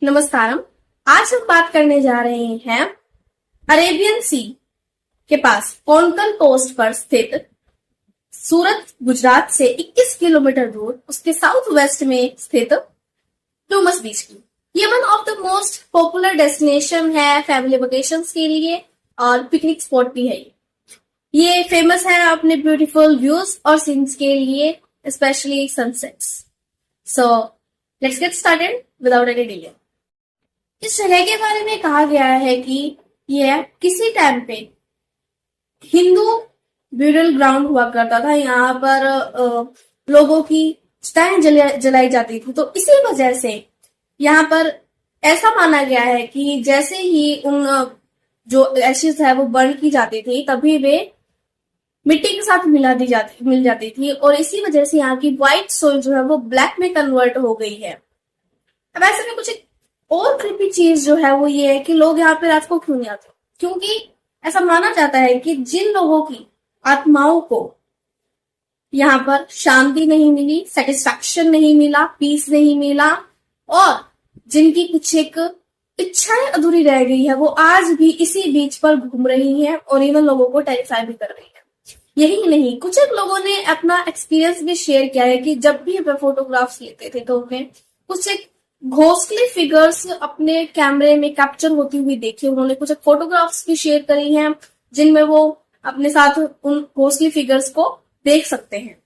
नमस्कारम। आज हम बात करने जा रहे हैं अरेबियन सी के पास कोंकण कोस्ट पर स्थित सूरत गुजरात से 21 किलोमीटर दूर उसके साउथ वेस्ट में स्थित डूमस बीच की। ये one of the most popular destination है फैमिली वेकेशंस के लिए और पिकनिक स्पॉट भी है। ये फेमस है अपने ब्यूटीफुल व्यूज और सीन्स के लिए, specially sunsets. So let's get started without any delay. इस जगह के बारे में कहा गया है कि यह किसी टाइम पे हिंदू ब्यूरल ग्राउंड हुआ करता था। यहाँ पर लोगों की चिताएं जलाई जाती थी, तो इसी वजह से यहाँ पर ऐसा माना गया है कि जैसे ही उन जो एशेज है वो बर्न की जाती थी, तभी वे मिट्टी के साथ मिल जाती थी और इसी वजह से यहाँ की व्हाइट सोइल जो है वो ब्लैक में कन्वर्ट हो गई है। अब ऐसे में कुछ और क्रीपी चीज जो है वो ये है कि लोग यहाँ पे रात को क्यों नहीं आते, क्योंकि ऐसा माना जाता है कि जिन लोगों की आत्माओं को यहाँ पर शांति नहीं मिली, सेटिस्फैक्शन नहीं मिला, पीस नहीं मिला और जिनकी कुछ एक इच्छाएं अधूरी रह गई है, वो आज भी इसी बीच पर घूम रही हैं और इवन लोगों को टेरिफाई भी कर रही है। यही नहीं, कुछ एक लोगों ने अपना एक्सपीरियंस भी शेयर किया है कि जब भी वे फोटोग्राफ्स लेते थे तो उन्हें कुछ एक घोस्टली फिगर्स अपने कैमरे में कैप्चर होती हुई देखी। उन्होंने कुछ फोटोग्राफ्स भी शेयर करी हैं जिनमें वो अपने साथ उन घोस्टली फिगर्स को देख सकते हैं।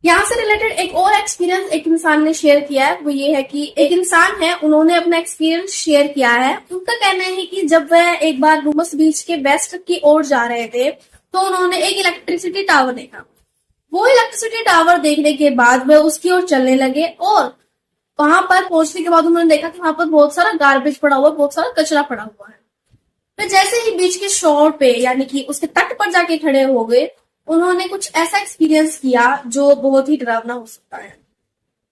यहाँ से रिलेटेड एक और एक्सपीरियंस एक इंसान ने शेयर किया है, वो ये है कि एक इंसान है, उन्होंने अपना एक्सपीरियंस शेयर किया है। उनका कहना है कि जब वह एक बार डूमस बीच के वेस्ट की ओर जा रहे थे तो उन्होंने एक इलेक्ट्रिसिटी टावर देखा। वो इलेक्ट्रिसिटी टावर देखने के बाद वह उसकी ओर चलने लगे और वहां पर पहुंचने के बाद उन्होंने देखा कि वहां पर बहुत सारा गार्बेज पड़ा हुआ है, बहुत सारा कचरा पड़ा हुआ है। फिर जैसे ही बीच के शोर पे यानी कि उसके तट पर जाके खड़े हो गए, उन्होंने कुछ ऐसा एक्सपीरियंस किया जो बहुत ही डरावना हो सकता है।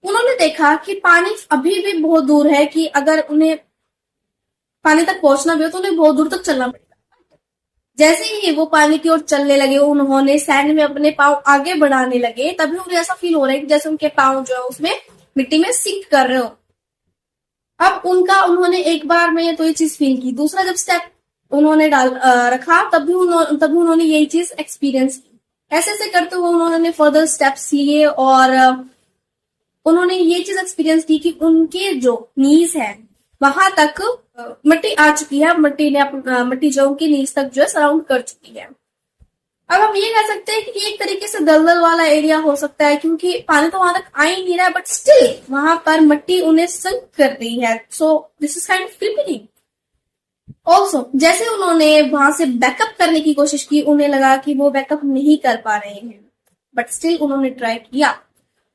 उन्होंने देखा कि पानी अभी भी बहुत दूर है, कि अगर उन्हें पानी तक पहुंचना भी हो तो उन्हें बहुत दूर तक चलना पड़ेगा। जैसे ही वो पानी की ओर चलने लगे, उन्होंने सैंड में अपने पांव आगे बढ़ाने लगे, तभी उन्हें ऐसा फील हो रहा है कि जैसे उनके पांव जो है उसमें मिट्टी में सिंक कर रहे हो। अब उन्होंने एक बार में तो ये चीज फील की, दूसरा जब स्टेप उन्होंने रखा तभी उन्होंने यही चीज एक्सपीरियंस की। ऐसे करते हुए उन्होंने फर्दर स्टेप्स लिए और उन्होंने ये चीज एक्सपीरियंस की कि उनके जो नीज है वहां तक मिट्टी आ चुकी है। मिट्टी जो उनकी नीज तक जो है सराउंड कर चुकी है। अब हम ये कह सकते हैं कि एक तरीके से दलदल वाला एरिया हो सकता है, क्योंकि पानी तो वहां तक आ ही नहीं रहा है, बट स्टिल वहां पर मिट्टी उन्हें संक कर रही है। सो this is kind of creeping. Also जैसे उन्होंने वहां से बैकअप करने की कोशिश की, उन्हें लगा कि वो बैकअप नहीं कर पा रहे हैं, बट स्टिल उन्होंने ट्राई किया।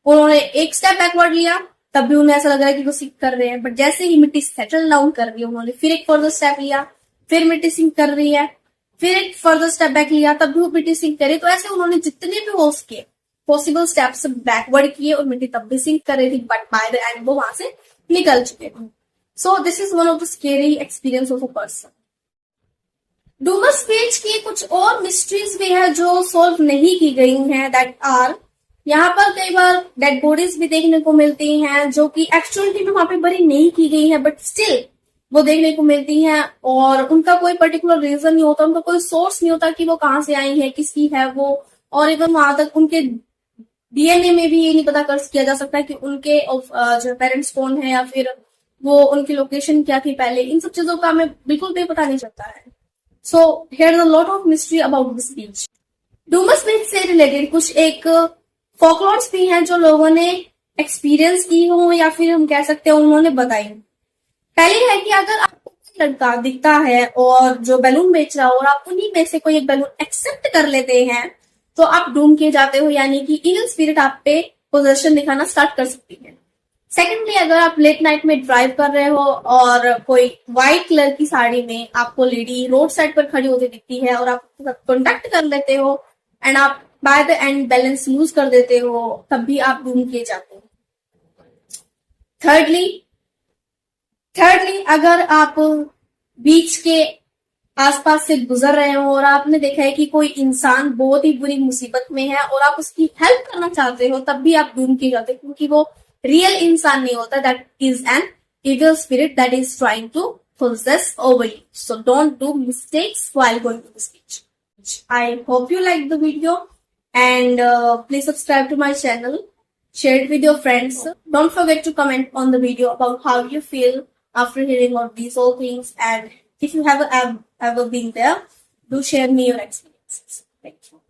उन्होंने एक स्टेप बैकवर्ड लिया, तब भी उन्हें ऐसा लग रहा है कि वो सिंक कर रहे हैं, बट जैसे ही मिट्टी सेटल डाउन कर रही है, उन्होंने फिर एक फर्दर स्टेप लिया, फिर मिट्टी सिंक कर रही है, फिर एक फर्दर स्टेप बैक लिया, तब भी वो मिट्टी सिंक करे। तो ऐसे उन्होंने जितने भी हो सके पॉसिबल स्टेप्स बैकवर्ड किए और मिट्टी तब भी सिंक कर रही थी, बट बाय द एंड वो वहां से निकल चुके थे। So this is one of the scary experience of a person. Dumas beach की कुछ और मिस्ट्रीज भी है जो सोल्व नहीं की गई हैं, दैट आर यहाँ पर कई बार डेड बॉडीज भी देखने को मिलती हैं जो कि एक्चुअली में वहां पे बरी नहीं की गई है, बट स्टिल वो देखने को मिलती हैं और उनका कोई पर्टिकुलर रीजन नहीं होता, उनका कोई सोर्स नहीं होता कि वो कहाँ से आई है, किसकी है वो। और इवन वहां तक उनके डीएनए में भी ये नहीं पता कर किया जा सकता कि उनके जो पेरेंट्स कौन है या फिर वो उनकी लोकेशन क्या थी पहले। इन सब चीजों का हमें बिल्कुल भी पता नहीं चलता है। So here is a lot of mystery about this beach. Dumas beach से रिलेटेड कुछ एक फोकलॉर्स भी हैं जो लोगों ने एक्सपीरियंस की हो या फिर हम कह सकते हैं उन्होंने बताई। पहली है कि अगर आपको कोई लड़का दिखता है और जो बैलून बेच रहा हो और आप उन्हीं में से कोई एक बैलून एक्सेप्ट कर लेते हैं तो आप डूम किए जाते हो, यानी कि इविल स्पिरिट आप पे पोजेशन दिखाना स्टार्ट कर सकती है। सेकेंडली, अगर आप लेट नाइट में ड्राइव कर रहे हो और कोई व्हाइट कलर की साड़ी में आपको लेडी रोड साइड पर खड़ी होती दिखती है और आप कॉन्टेक्ट कर लेते हो एंड आप by the end balance lose कर देते हो, तब भी आप डूम किए जाते हो। थर्डली, अगर आप बीच के आसपास से गुजर रहे हो और आपने देखा है कि कोई इंसान बहुत ही बुरी मुसीबत में है और आप उसकी हेल्प करना चाहते हो, तब भी आप डूम किए जाते हो, क्योंकि वो रियल इंसान नहीं होता, that is an evil spirit that is trying to possess over you. So don't do mistakes while going to the speech. I hope you liked the video, and please subscribe to my channel. Share it with your friends. Don't forget to comment on the video about how you feel after hearing all these all things, and if you have ever been there, do share me your experiences. Thank you.